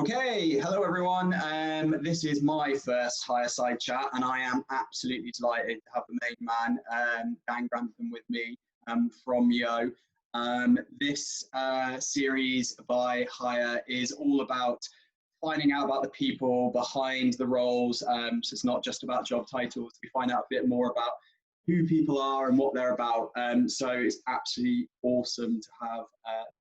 Okay, hello everyone. This is my first HIREside chat, and I am absolutely delighted to have the main man, Dan Grantham, with me from Yo. This series by Hire is all about finding out about the people behind the roles. So it's not just about job titles. We find out a bit more about who people are and what they're about. So it's absolutely awesome to have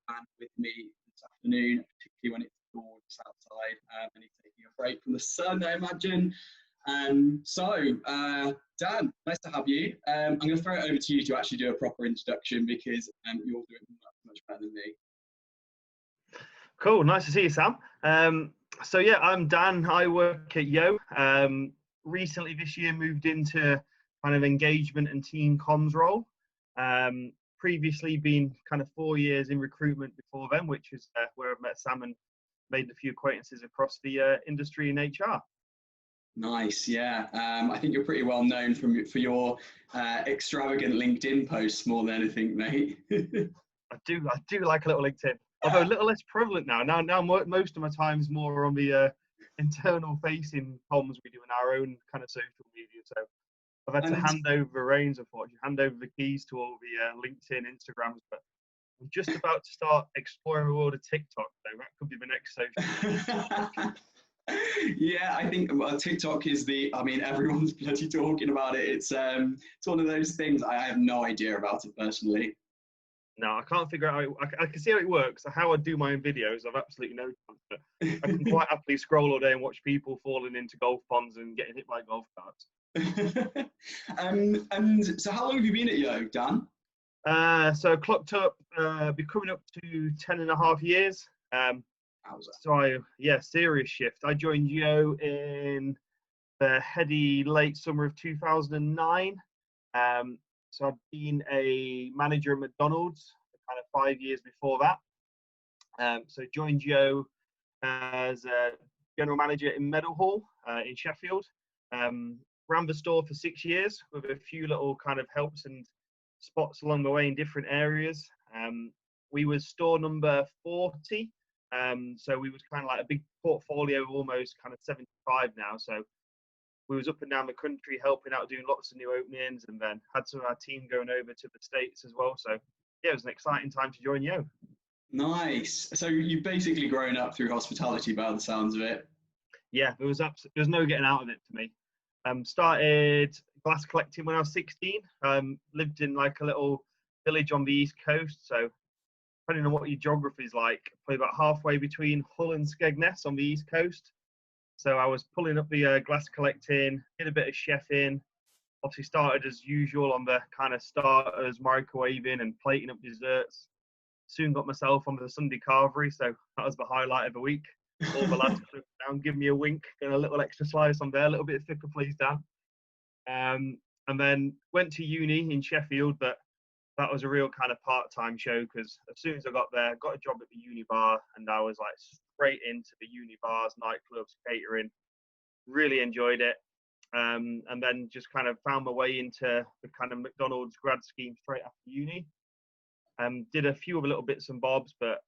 Dan with me this afternoon, particularly when it's gorgeous outside and he's taking a break from the sun, I imagine. Dan, nice to have you. I'm going to throw it over to you to actually do a proper introduction because you'll do it much better than me. Cool, nice to see you, Sam. So yeah, I'm Dan. I work at Yo. Recently this year moved into kind of engagement and team comms role. Previously been kind of 4 years in recruitment before then, which is where I've met Sam and made a few acquaintances across the industry in HR. Nice, yeah. I think you're pretty well known for your extravagant LinkedIn posts more than anything, mate. I do like a little LinkedIn, although a little less prevalent now. Now most of my time is more on the internal facing comms we do in our own kind of social media. So I've had to hand over reins, unfortunately, hand over the keys to all the LinkedIn, Instagrams, but I'm just about to start exploring the world of TikTok, so that could be the next social. Yeah, I think TikTok is everyone's bloody talking about it. It's one of those things I have no idea about it personally. No, I can't figure out how I can see how it works. How I do my own videos, I've absolutely no chance. But I can quite happily scroll all day and watch people falling into golf ponds and getting hit by golf carts. And so how long have you been at Yo, Dan? So clocked up, be coming up to 10.5 years. Serious shift. I joined Yo in the heady late summer of 2009. So I've been a manager at McDonald's for kind of 5 years before that. So joined Yo as a general manager in Meadowhall in Sheffield. Ran the store for 6 years with a few little kind of helps and spots along the way in different areas. We was store number 40. So we was kind of like a big portfolio, almost kind of 75 now. So we was up and down the country helping out, doing lots of new openings, and then had some of our team going over to the States as well. So yeah, it was an exciting time to join Yo. Nice. So you've basically grown up through hospitality by the sounds of it. Yeah, there was no getting out of it for me. Started glass collecting when I was 16. Lived in like a little village on the East Coast. So depending on what your geography is like, probably about halfway between Hull and Skegness on the East Coast. So I was pulling up the glass collecting, did a bit of chefing. Obviously started as usual on the kind of starters, microwaving and plating up desserts. Soon got myself on the Sunday carvery, so that was the highlight of the week. All the lads looked down, give me a wink, and a little extra slice on there, a little bit thicker, please, Dan. And then went to uni in Sheffield, but that was a real kind of part-time show because as soon as I got there, got a job at the uni bar, and I was like straight into the uni bars, nightclubs, catering. Really enjoyed it. And then just kind of found my way into the kind of McDonald's grad scheme straight after uni. Did a few other little bits and bobs, but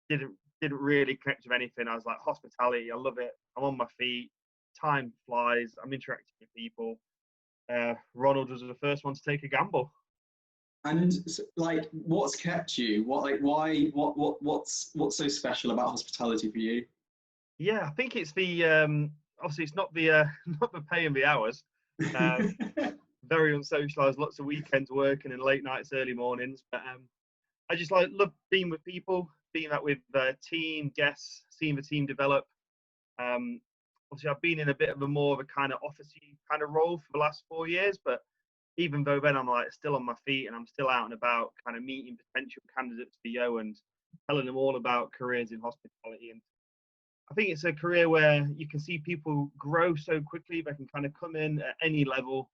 didn't really connect with anything. I was like, hospitality, I love it. I'm on my feet. Time flies. I'm interacting with people. Ronald was the first one to take a gamble. And like, what's kept you? What's so special about hospitality for you? Yeah, I think it's the obviously it's not the not the pay and the hours. Very unsocialized, lots of weekends working and late nights, early mornings. But I just love being with people, being that with team, guests, seeing the team develop. Obviously, I've been in a bit of a more of a kind of officey kind of role for the last 4 years, but even though then I'm like still on my feet and I'm still out and about, kind of meeting potential candidates for Yo and telling them all about careers in hospitality. And I think it's a career where you can see people grow so quickly. They can kind of come in at any level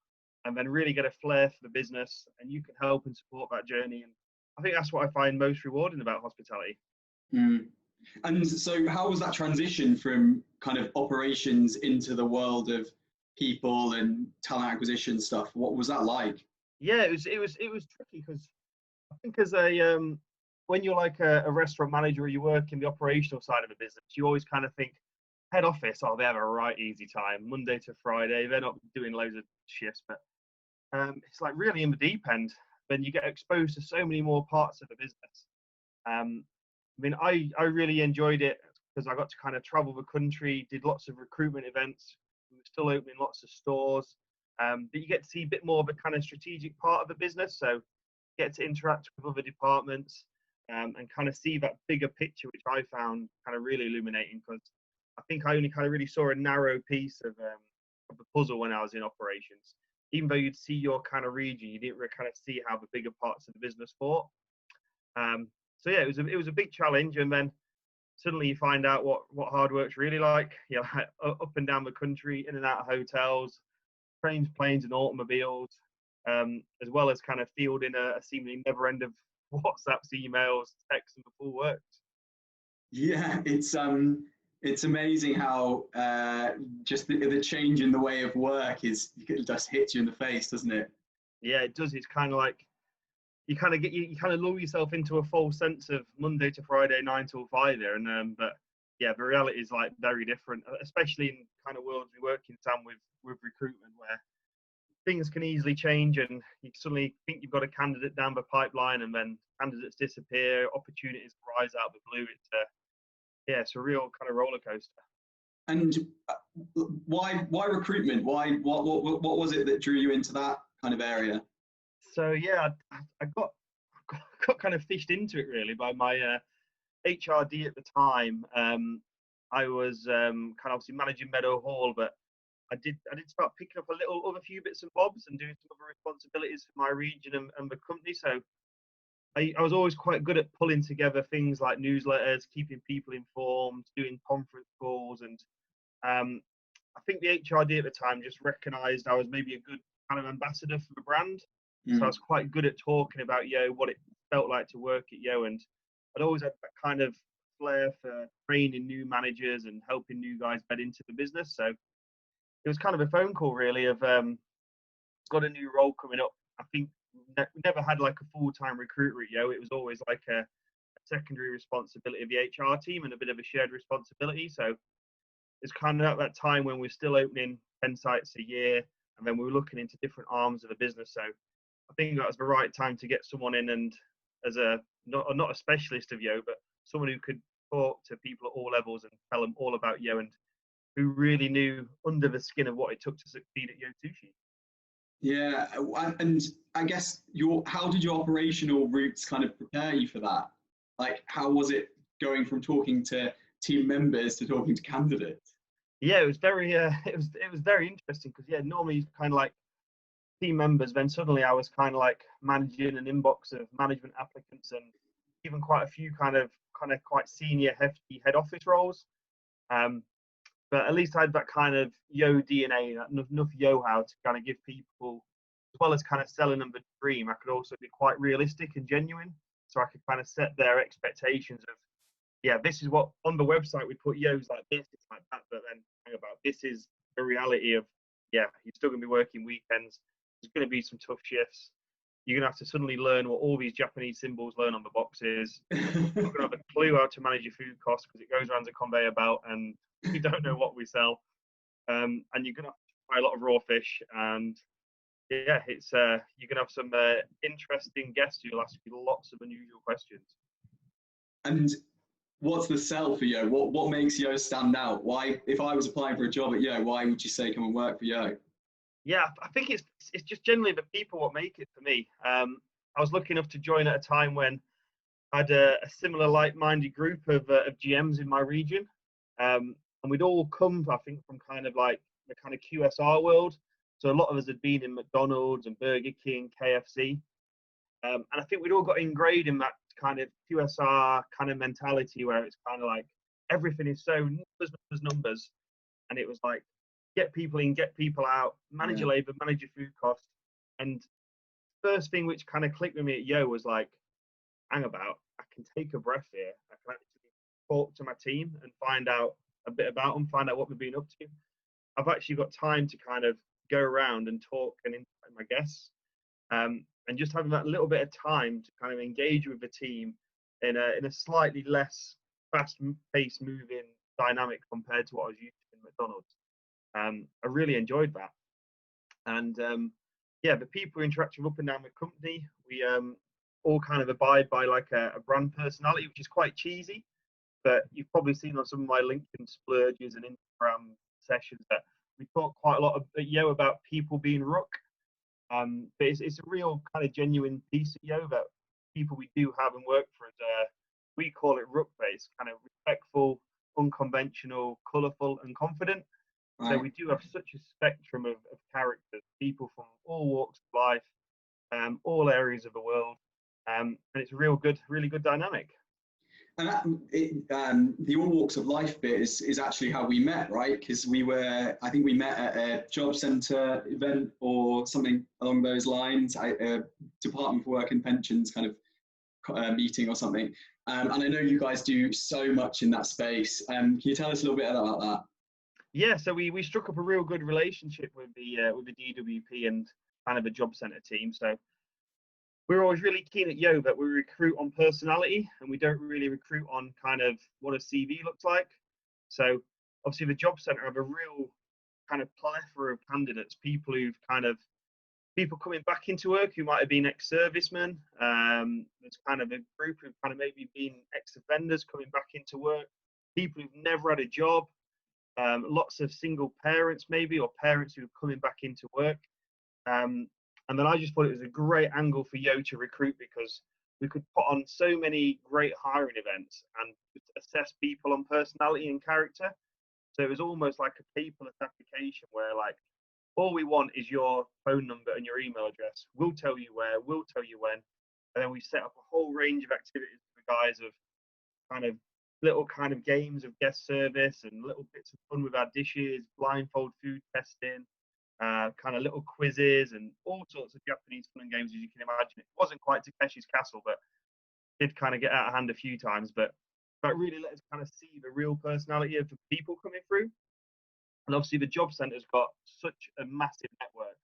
and then really get a flair for the business, and you can help and support that journey. And I think that's what I find most rewarding about hospitality. Mm. And so how was that transition from kind of operations into the world of people and talent acquisition stuff? What was that like? Yeah, it was tricky because I think as a when you're like a restaurant manager or you work in the operational side of a business, you always kind of think head office, oh, they have a right easy time, Monday to Friday. They're not doing loads of shifts, but it's like really in the deep end. Then you get exposed to so many more parts of the business. I mean, I really enjoyed it because I got to kind of travel the country, did lots of recruitment events. We were still opening lots of stores, but you get to see a bit more of a kind of strategic part of the business. So you get to interact with other departments and kind of see that bigger picture, which I found kind of really illuminating, because I think I only kind of really saw a narrow piece of the puzzle when I was in operations. Even though you'd see your kind of region, you didn't really kind of see how the bigger parts of the business fought. So yeah, it was a big challenge, and then suddenly you find out what hard work's really like. You know, up and down the country, in and out of hotels, trains, planes, and automobiles, as well as kind of fielding a seemingly never end of WhatsApps, emails, texts, and the full works. Yeah, it's amazing how just the change in the way of work it just hits you in the face, doesn't it? Yeah, it does. It's kind of like you kind of lull yourself into a false sense of Monday to Friday 9 till 5 there, and but yeah, the reality is like very different, especially in kind of worlds we work in, Sam, with recruitment, where things can easily change, and you suddenly think you've got a candidate down the pipeline, and then candidates disappear, opportunities rise out of the blue. It's a real kind of roller coaster. And why recruitment? What was it that drew you into that kind of area? So yeah, I got kind of fished into it really by my HRD at the time. I was kind of obviously managing Meadow Hall, but I did start picking up a few bits and bobs and doing some other responsibilities for my region and the company. So I was always quite good at pulling together things like newsletters, keeping people informed, doing conference calls, and I think the HRD at the time just recognised I was maybe a good kind of ambassador for the brand. So I was quite good at talking about what it felt like to work at and I'd always had that kind of flair for training new managers and helping new guys bed into the business. So it was kind of a phone call really of got a new role coming up. I think we never had like a full-time recruiter at It was always like a secondary responsibility of the HR team and a bit of a shared responsibility. So it's kind of at that time when we're still opening 10 sites a year, and then we were looking into different arms of the business. So I think that was the right time to get someone in, and as not a specialist of but someone who could talk to people at all levels and tell them all about and who really knew under the skin of what it took to succeed at Sushi. Yeah, and I guess how did your operational routes kind of prepare you for that? Like, how was it going from talking to team members to talking to candidates? Yeah, it was very it was very interesting because normally kind of like team members, then suddenly I was kind of like managing an inbox of management applicants and even quite a few kind of quite senior hefty head office roles. But at least I had that kind of DNA, enough how to kind of give people, as well as kind of selling them the dream, I could also be quite realistic and genuine. So I could kind of set their expectations of, this is what on the website we put Yo's like this, it's like that, but then hang about, this is the reality of, you're still going to be working weekends. There's going to be some tough shifts. You're going to have to suddenly learn what all these Japanese symbols learn on the boxes. You're not going to have a clue how to manage your food costs because it goes around a conveyor belt and we don't know what we sell. And you're going to have to buy a lot of raw fish. And it's you're going to have some interesting guests who'll ask you lots of unusual questions. And what's the sell for Yo? What makes Yo stand out? Why, if I was applying for a job at Yo, why would you say come and work for Yo? Yeah, I think it's just generally the people what make it for me. I was lucky enough to join at a time when I had a similar like-minded group of GMs in my region, and we'd all come, I think, from kind of like the kind of QSR world. So a lot of us had been in McDonald's and Burger King, KFC, and I think we'd all got ingrained in that kind of QSR kind of mentality where it's kind of like everything is so numbers, and it was like, get people in, get people out, manage your labour, manage your food costs. And first thing which kind of clicked with me at Yo was like, hang about, I can take a breath here. I can actually talk to my team and find out a bit about them, find out what they've been up to. I've actually got time to kind of go around and talk and invite my guests. And just having that little bit of time to kind of engage with the team in a slightly less fast-paced, moving dynamic compared to what I was used to in McDonald's. I really enjoyed that. And yeah, the people who interact with up and down the company, we all kind of abide by like a brand personality, which is quite cheesy. But you've probably seen on some of my LinkedIn splurges and Instagram sessions that we talk quite a lot about people being Rook. But it's a real kind of genuine piece of that people we do have and work for us. We call it Rook based, kind of respectful, unconventional, colourful, and confident. Right. So we do have such a spectrum of characters, people from all walks of life, all areas of the world, and it's a really good dynamic. And the all walks of life bit is actually how we met, right? Because I think we met at a job centre event or something along those lines, a Department for Work and Pensions kind of meeting or something. And I know you guys do so much in that space. Can you tell us a little bit about that? Yeah, so we struck up a real good relationship with the DWP and kind of a job centre team. So we're always really keen at Yo that we recruit on personality and we don't really recruit on kind of what a CV looks like. So obviously the job centre have a real kind of plethora of candidates, people coming back into work who might have been ex-servicemen. There's kind of a group who've kind of maybe been ex-offenders coming back into work, people who've never had a job, lots of single parents maybe, or parents who are coming back into work. And then I just thought it was a great angle for Yo to recruit because we could put on so many great hiring events and assess people on personality and character. So it was almost like a paperless application where like, all we want is your phone number and your email address. We'll tell you where, we'll tell you when. And then we set up a whole range of activities for the guys of kind of little kind of games of guest service and little bits of fun with our dishes, blindfold food testing, kind of little quizzes and all sorts of Japanese fun and games as you can imagine. It wasn't quite Takeshi's Castle, but did kind of get out of hand a few times. But really let us kind of see the real personality of the people coming through. And obviously the job centre's got such a massive network.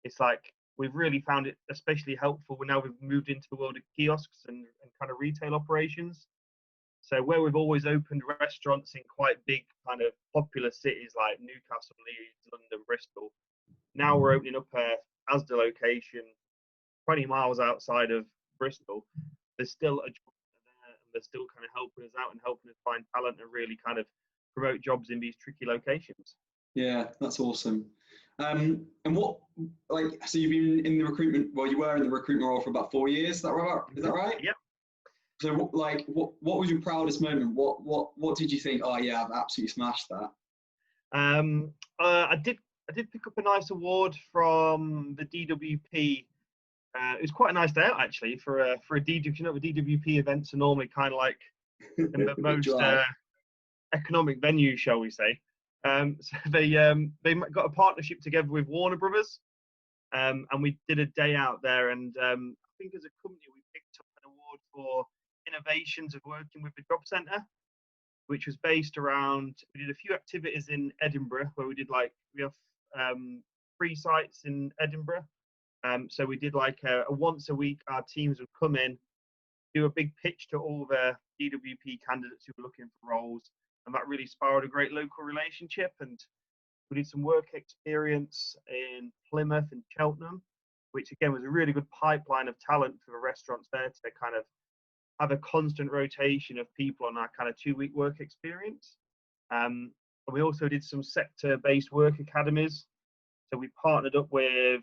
It's like we've really found it especially helpful when now we've moved into the world of kiosks and kind of retail operations. So where we've always opened restaurants in quite big kind of popular cities like Newcastle, Leeds, London, Bristol, now we're opening up a Asda location 20 miles outside of Bristol. There's still a job there and they're still kind of helping us out and helping us find talent and really kind of promote jobs in these tricky locations. Yeah, that's awesome. And so you've been in the recruitment, well, you were in the recruitment role for about 4 years, is that right? Yeah. So what was your proudest moment? What did you think, oh yeah, I've absolutely smashed that? I did pick up a nice award from the DWP. It was quite a nice day out actually for a DWP. You know, the DWP events are normally kind of like the most economic venue, shall we say. So they got a partnership together with Warner Brothers, and we did a day out there. And I think as a company, we picked up an award for innovations of working with the job centre, which was based around. We did a few activities in Edinburgh where we have 3 sites in Edinburgh. So we did like a once a week. Our teams would come in, do a big pitch to all the DWP candidates who were looking for roles. And that really spiraled a great local relationship. And we did some work experience in Plymouth and Cheltenham, which again was a really good pipeline of talent for the restaurants there to kind of have a constant rotation of people on our kind of 2-week work experience. And we also did some sector-based work academies. So we partnered up with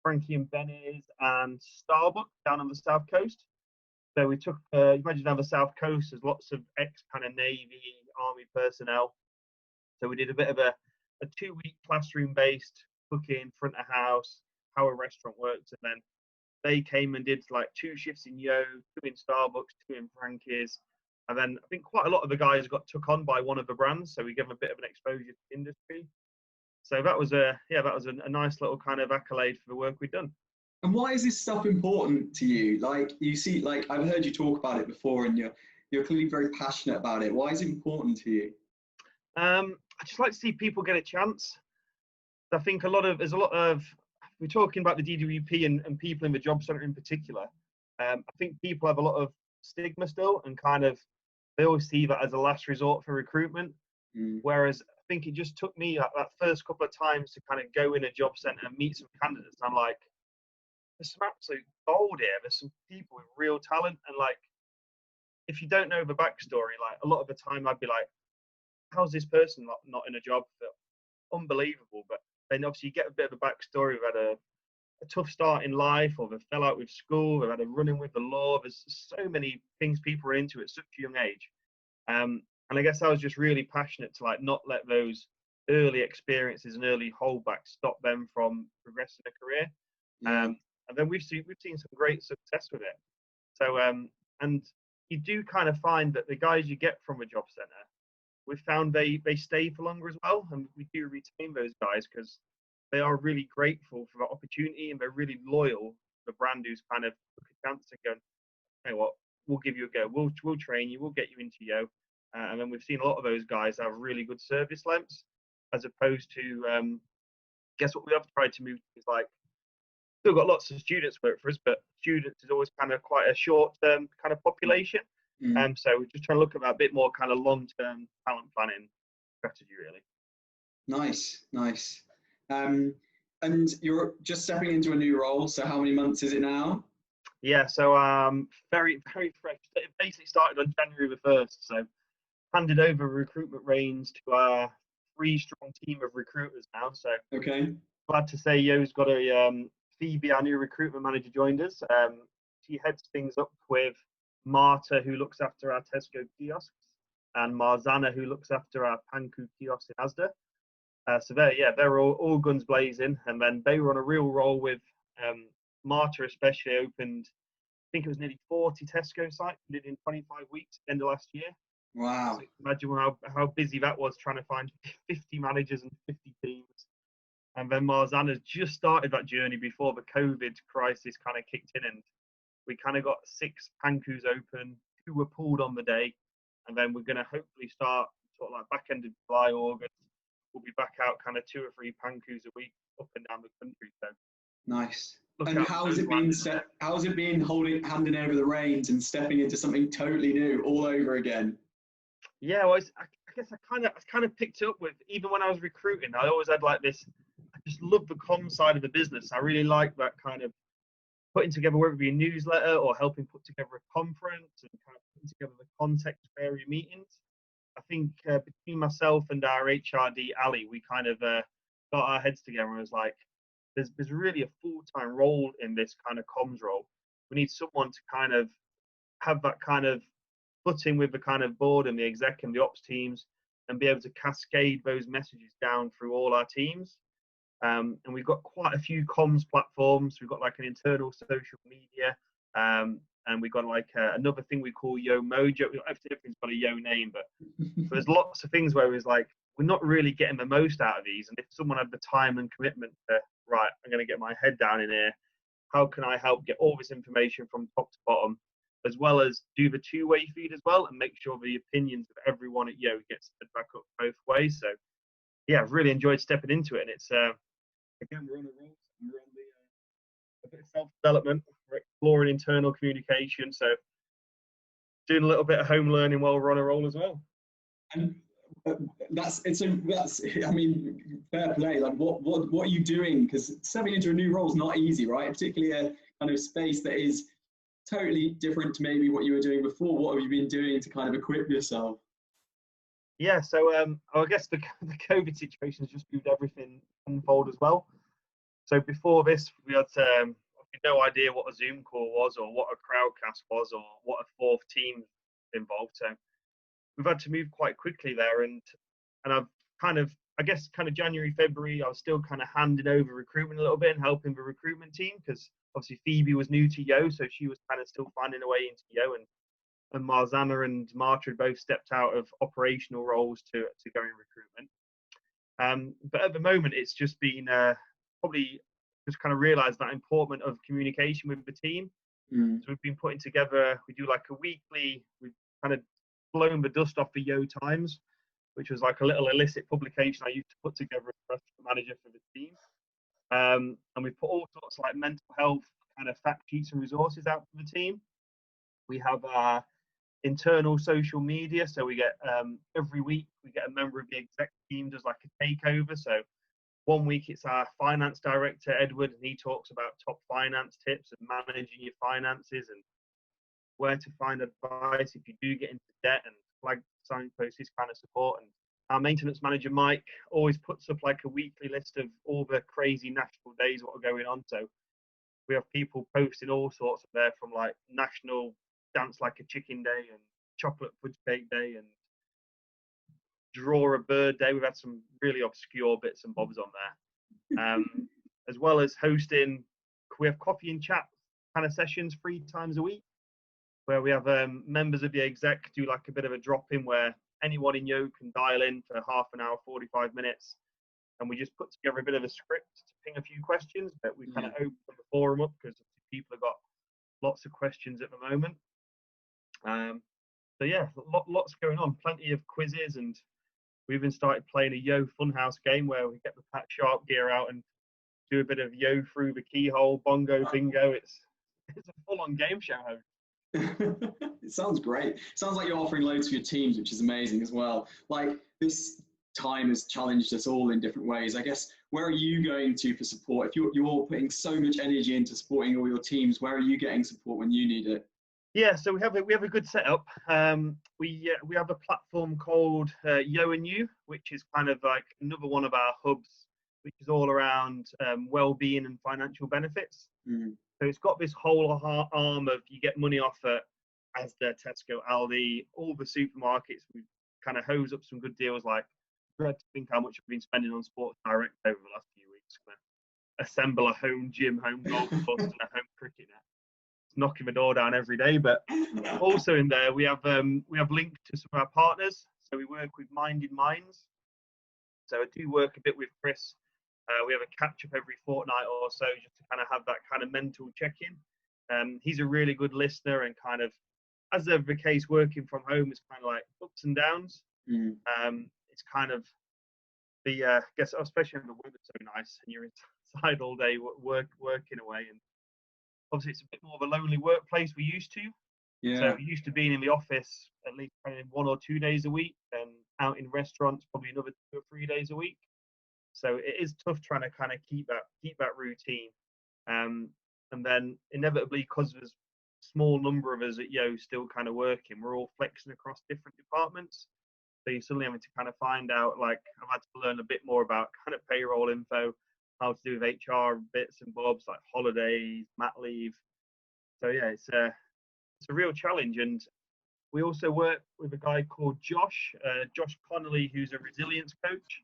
Frankie and Benny's and Starbucks down on the South Coast. So we took, imagine on the South Coast, there's lots of ex-kind of Navy, Army personnel. So we did a bit of a 2-week classroom-based cooking, front of house, how a restaurant works. And then they came and did like 2 shifts in Yo, 2 in Starbucks, 2 in Frankie's. And then I think quite a lot of the guys got took on by one of the brands. So we gave them a bit of an exposure to the industry. So that was a nice little kind of accolade for the work we've done. And why is this stuff important to you? Like you see, like I've heard you talk about it before, and you're clearly very passionate about it. Why is it important to you? I just like to see people get a chance. I think there's a lot of we're talking about the DWP and people in the job centre in particular. I think people have a lot of stigma still, and kind of they always see that as a last resort for recruitment. Whereas I think it just took me that first couple of times to kind of go in a job centre and meet some candidates. And I'm like, there's some absolute gold here. There's some people with real talent. And like, if you don't know the backstory, like a lot of the time I'd be like, how's this person not in a job? Unbelievable. But then obviously you get a bit of a backstory. We've had a tough start in life, or they fell out with school, they've had a run-in with the law. There's so many things people are into at such a young age. And I guess I was just really passionate to like not let those early experiences and early holdbacks stop them from progressing a career. And then we've seen some great success with it. So and you do kind of find that the guys you get from a job centre, we've found they stay for longer as well, and we do retain those guys because they are really grateful for the opportunity, and they're really loyal to the brand who's kind of took a chance and going, hey, what, we'll give you a go, we'll train you, we'll get you into Yo. And then we've seen a lot of those guys have really good service lengths, as opposed to guess what we have tried to move to is like, still got lots of students work for us, but students is always kind of quite a short-term kind of population. So we're just trying to look at that a bit more kind of long-term talent planning strategy, really. Nice. And you're just stepping into a new role. So how many months is it now? Yeah, so very, very fresh. It basically started on January the 1st. So handed over recruitment reins to our 3-strong team of recruiters now. So okay, glad to say Yo's got a Phoebe, our new recruitment manager, joined us. She heads things up with Marta, who looks after our Tesco kiosks, and Marzana, who looks after our Panku kiosks in Asda. So they're all guns blazing, and then they were on a real roll with Marta, especially opened, I think it was nearly 40 Tesco sites did in 25 weeks at the end of last year. Wow. So imagine how busy that was, trying to find 50 managers and 50 teams. And then Marzana's just started that journey before the COVID crisis kind of kicked in, and we kind of got 6 Pankus open, 2 were pulled on the day, and then we're going to hopefully start sort of like back end of July, August. We'll be back out kind of 2 or 3 Pankus a week up and down the country. So nice. And how's it been handing over the reins and stepping into something totally new all over again? Yeah, well, I guess I kind of picked it up with, even when I was recruiting, I always had like this, I just love the comm side of the business. I really like that kind of putting together, whether it be a newsletter or helping put together a conference and kind of putting together the context for area meetings. I think between myself and our HRD, Ali, we kind of got our heads together and was like, there's really a full-time role in this kind of comms role. We need someone to kind of have that kind of footing with the kind of board and the exec and the ops teams, and be able to cascade those messages down through all our teams. And we've got quite a few comms platforms. We've got like an internal social media, and we've got like another thing we call Yo Mojo. Everything's got a Yo name, but there's lots of things where it's like, we're not really getting the most out of these. And if someone had the time and commitment to, right, I'm going to get my head down in here, how can I help get all this information from top to bottom, as well as do the 2-way feed as well, and make sure the opinions of everyone at Yo gets fed back up both ways. So yeah, I've really enjoyed stepping into it. And it's again, we're on a roll. We're on a bit of self-development. We're exploring internal communication. So doing a little bit of home learning while we're on a roll as well. And that's I mean, fair play. Like what are you doing? Because stepping into a new role is not easy, right? Particularly a kind of space that is totally different to maybe what you were doing before. What have you been doing to kind of equip yourself? Yeah, so I guess the COVID situation has just moved everything unfold as well. So before this, we had no idea what a Zoom call was, or what a crowdcast was, or what a 4th team involved. So we've had to move quite quickly there, and I've kind of January, February, I was still kind of handing over recruitment a little bit and helping the recruitment team, because obviously Phoebe was new to Yo, so she was kind of still finding her way into Yo, and Marzana and Marta had both stepped out of operational roles to go in recruitment. But at the moment, it's just been probably just kind of realised that importance of communication with the team. So we've been putting together, we do like a weekly, we've kind of blown the dust off the Yo Times, which was like a little illicit publication I used to put together as a restaurant manager for the team. And we've put all sorts of like mental health kind of fact sheets and resources out for the team. We have internal social media. So we get every week we get a member of the exec team does like a takeover. So one week it's our finance director Edward, and he talks about top finance tips and managing your finances and where to find advice if you do get into debt, and flag signposts, this kind of support. And our maintenance manager Mike always puts up like a weekly list of all the crazy national days what are going on. So we have people posting all sorts of there, from like National Dance Like a Chicken Day and Chocolate Fudge Cake Day and Draw a Bird Day. We've had some really obscure bits and bobs on there, as well as hosting. We have coffee and chat kind of sessions 3 times a week, where we have members of the exec do like a bit of a drop in, where anyone in Yo can dial in for half an hour, 45 minutes, and we just put together a bit of a script to ping a few questions. But we kind of open the forum up because people have got lots of questions at the moment. So yeah, lots going on, plenty of quizzes, and we even started playing a Yo Funhouse game where we get the Pat Sharp gear out and do a bit of Yo through the keyhole, bongo, bingo. It's a full-on game show. It sounds great. Sounds like you're offering loads for your teams, which is amazing as well. Like, this time has challenged us all in different ways. I guess, where are you going to for support? If you're putting so much energy into supporting all your teams, where are you getting support when you need it? Yeah, so we have a good setup. We have a platform called Yo and You, which is kind of like another one of our hubs, which is all around well-being and financial benefits. So it's got this whole arm of, you get money off at Asda, Tesco, Aldi, all the supermarkets. We kind of hose up some good deals. Like, I dread to think how much I've been spending on Sports Direct over the last few weeks. Assemble a home gym, home golf course, and a home cricket net. It's knocking the door down every day. But also in there, we have linked to some of our partners. So we work with Minded Minds. So I do work a bit with Chris. We have a catch up every fortnight or so, just to kind of have that kind of mental check-in. He's a really good listener, and kind of, as of the case, working from home is kind of like ups and downs. It's kind of I guess, especially when the weather's so nice and you're inside all day working away, and obviously it's a bit more of a lonely workplace we used to. So we used to being in the office at least 1 or 2 days a week, and out in restaurants probably another 2 or 3 days a week. So it is tough trying to kind of keep that routine. And then inevitably, because there's a small number of us at Yo still kind of working, we're all flexing across different departments. So you're suddenly having to kind of find out, like, I've had to learn a bit more about kind of payroll info, how to do with HR bits and bobs, like holidays, mat leave. So yeah, it's a real challenge. And we also work with a guy called Josh Connolly, who's a resilience coach,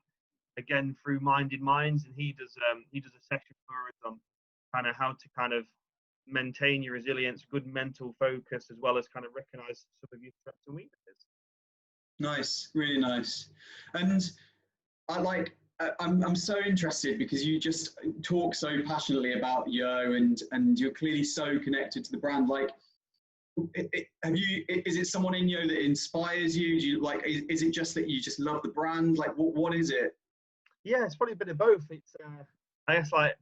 again through Minded Minds, and he does a session for us on kind of how to kind of maintain your resilience, good mental focus, as well as kind of recognize some of your strengths and weaknesses. Nice, really nice. And I'm so interested, because you just talk so passionately about Yo, and you're clearly so connected to the brand. Like, is it someone in Yo that inspires you? Do you like, is it just that you just love the brand? Like, what is it? Yeah, it's probably a bit of both. It's I guess, like,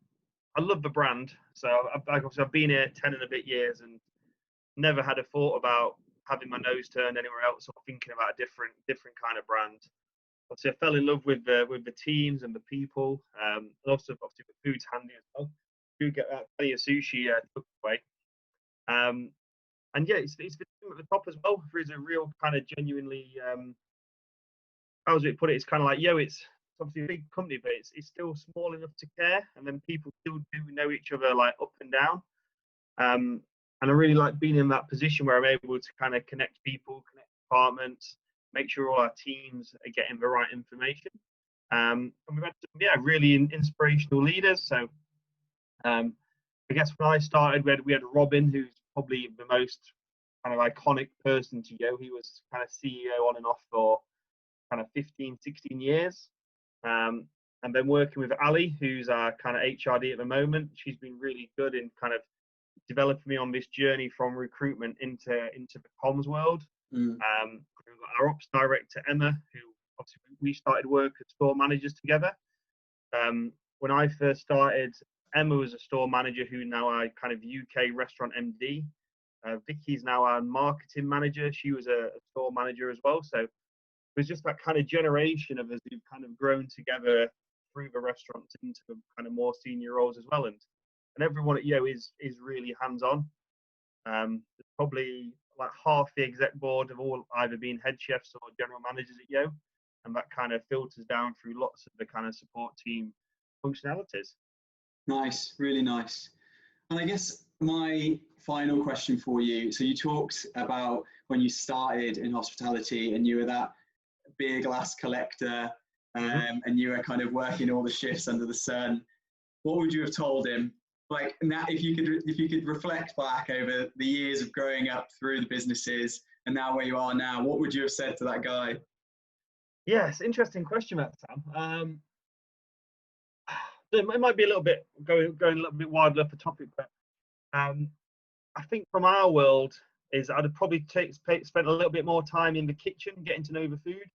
I love the brand. So I've been here 10 and a bit years and never had a thought about having my nose turned anywhere else or thinking about a different kind of brand. Obviously, I fell in love with the teams and the people. And also, obviously, the food's handy as well. You get plenty of sushi tucked away. And yeah, it's the team at the top as well. There is a real kind of genuinely, how would it put it? It's kind of like, Yo, it's obviously a big company, but it's still small enough to care, and then people still do know each other, like, up and down. And I really like being in that position where I'm able to kind of connect people, connect departments, make sure all our teams are getting the right information. And we've had some, really inspirational leaders. So I guess when I started, we had Robin, who's probably the most kind of iconic person to Yo. He was kind of CEO on and off for kind of 15, 16 years. And then working with Ali, who's our kind of HRD at the moment. She's been really good in kind of developing me on this journey from recruitment into the comms world. We've got our ops director, Emma, who obviously we started work as store managers together. When I first started, Emma was a store manager who now I kind of UK restaurant MD. Vicky's now our marketing manager. She was a store manager as well. So it was just that kind of generation of us who've kind of grown together through the restaurants into kind of more senior roles as well. And everyone at Yo is really hands-on. There's probably like half the exec board have all either been head chefs or general managers at Yo, and that kind of filters down through lots of the kind of support team functionalities. Nice, really nice. And I guess my final question for you, so you talked about when you started in hospitality and you were that beer glass collector, and you were kind of working all the shifts under the sun. What would you have told him? Like now, if you could reflect back over the years of growing up through the businesses and now where you are now, what would you have said to that guy? Yes, interesting question, that Sam. It might be a little bit going a little bit wild off the topic, but I think from our world is I'd have probably spent a little bit more time in the kitchen getting to know the food,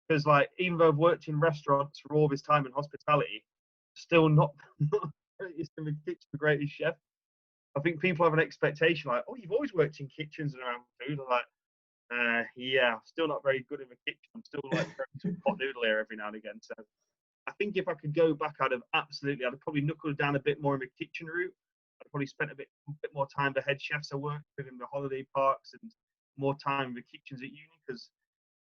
because like even though I've worked in restaurants for all this time in hospitality, still not greatest in the kitchen, the greatest chef. I think people have an expectation like, oh, you've always worked in kitchens and around food. I'm like, yeah, still not very good in the kitchen. I'm still like throwing some pot noodle here every now and again. So I think if I could go back, I'd probably knuckled down a bit more in the kitchen route. I'd probably spent a bit more time with the head chefs I worked with in the holiday parks and more time in the kitchens at uni, because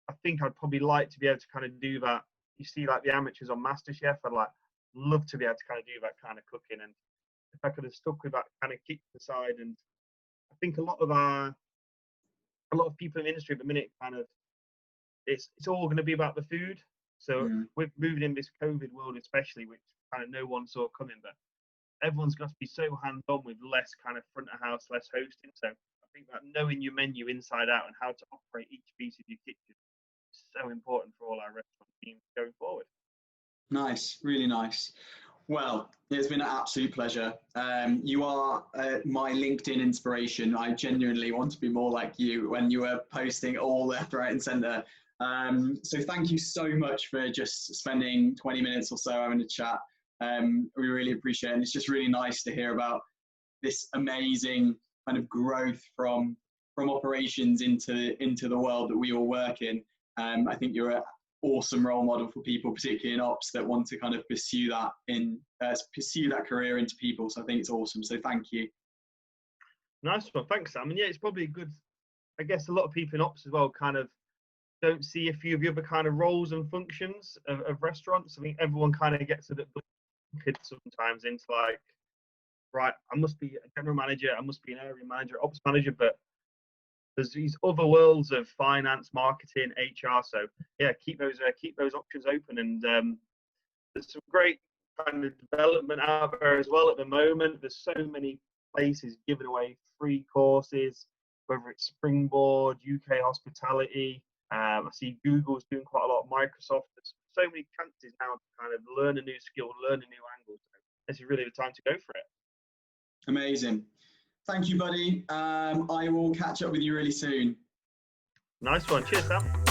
I think I'd probably like to be able to kind of do that. You see like the amateurs on MasterChef, I'd like love to be able to kind of do that kind of cooking. And if I could have stuck with that kind of kitchen side, and I think a lot of people in the industry at the minute kind of it's all going to be about the food. So with moving in this COVID world, especially, which kind of no one saw coming, but everyone's got to be so hands-on with less kind of front of house, less hosting. So I think that knowing your menu inside out and how to operate each piece of your kitchen is so important for all our restaurant teams going forward. Nice, really nice. Well, it's been an absolute pleasure. You are my LinkedIn inspiration. I genuinely want to be more like you when you were posting all left, right and centre. So thank you so much for just spending 20 minutes or so having a chat. We really appreciate it. And it's just really nice to hear about this amazing kind of growth from operations into the world that we all work in. I think you're an awesome role model for people, particularly in ops, that want to kind of pursue that career into people. So I think it's awesome. So thank you. Nice one. Thanks, Sam. And yeah, it's probably a good, I guess a lot of people in ops as well kind of don't see a few of the other kind of roles and functions of restaurants. I think everyone kind of gets a bit bucketed sometimes into like, right, I must be a general manager, I must be an area manager, ops manager, but there's these other worlds of finance, marketing, HR. So yeah, keep those options open. And there's some great kind of development out there as well at the moment. There's so many places giving away free courses, whether it's Springboard, UK Hospitality. I see Google's doing quite a lot. Microsoft. There's so many chances now to kind of learn a new skill, learn a new angle. So this is really the time to go for it. Amazing. Thank you, buddy. I will catch up with you really soon. Nice one. Cheers, Sam.